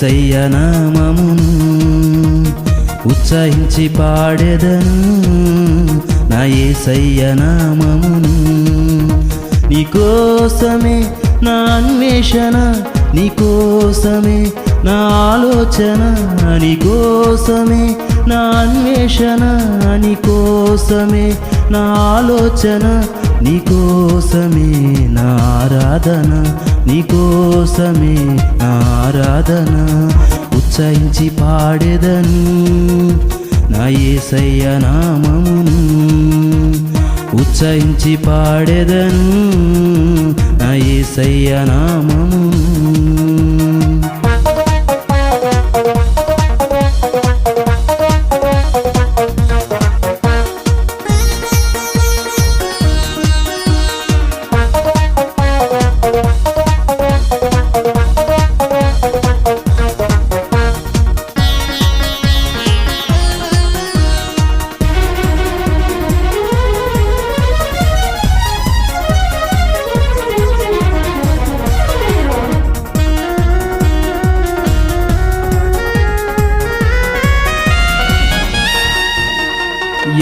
యేసయ్య నామమును ఉత్సహించి పాడెదను నా యేసయ్య నామమును. నీకోసమే నా అన్వేషణ, నీకోసమే నా ఆలోచన, నీకోసమే నా అన్వేషణ, నీకోసమే నా ఆలోచన, నీకోసమే నా ఆరాధన, నీకోసమే నా ఆరాధన. ఉత్సహించి పాడెదను నా యేసయ్య నామమును ఉత్సహించి పాడెదను నా యేసయ్య నామమును.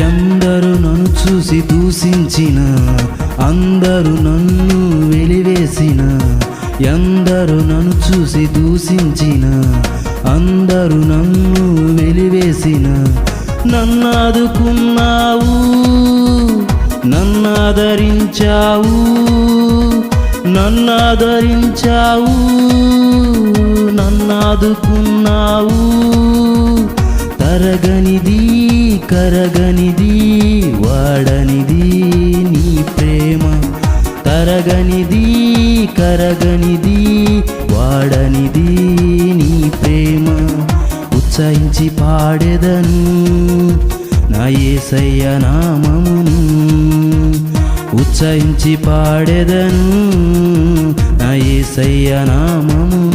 ఎందరు నన్ను చూసి దూషించిన, అందరూ నన్ను వెలివేసిన, ఎందరు నన్ను చూసి దూషించిన, అందరూ నన్ను వెలివేసిన, నన్ను ఆదుకున్నావు, నన్ను ఆదరించావు, నన్ను ఆదరించావు, నన్ను ఆదుకున్నావు. తరగనిది కరగనిది వాడనిది నీ ప్రేమ, తరగనిది కరగనిది వాడనిది నీ ప్రేమ. ఉత్సహించి పాడెదను నా యేసయ్య నామమును ఉత్సహించి పాడెదను నా యేసయ్య నామమును.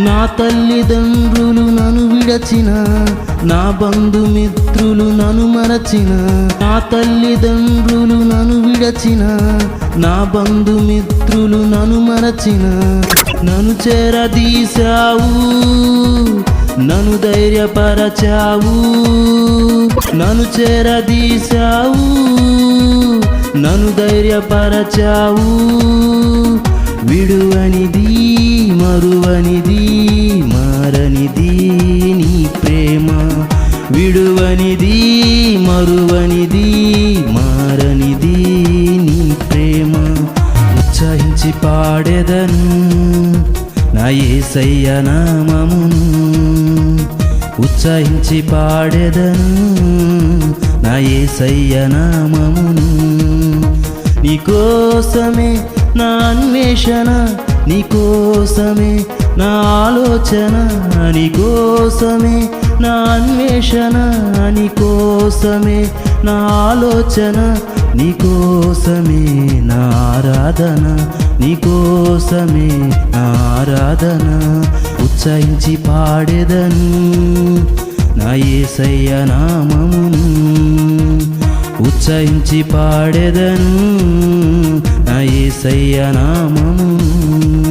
నా తల్లిదండ్రులు నన్ను విడచిన, నా బంధుమిత్రులు నన్ను మరచిన, నా తల్లిదండ్రులు నన్ను విడచిన, నా బంధుమిత్రులు నన్ను మరచిన, నన్ను చేరదీశావు, నన్ను ధైర్యపరచావు, నన్ను చేరదీశావు, నన్ను ధైర్యపరచావు. విడువనిది మరువనిది మారనిది నీ ప్రేమ, విడువనిది మరువనిది మారనిది నీ ప్రేమ. ఉత్సహించి పాడెదను నా యేసయ్య నామమును ఉత్సహించి పాడెదను నా యేసయ్య నామమును. నీకోసమే నా అన్వేషణ, నీకోసమే నా ఆలోచన, నీకోసమే నా అన్వేషణ, నీకోసమే నా ఆలోచన, నీకోసమే నా ఆరాధన, నీకోసమే నా ఆరాధన. ఉత్సహించి పాడెదను నా యేసయ్య నామమును ఉత్సహించి పాడెదను నా యేసయ్య నామమును.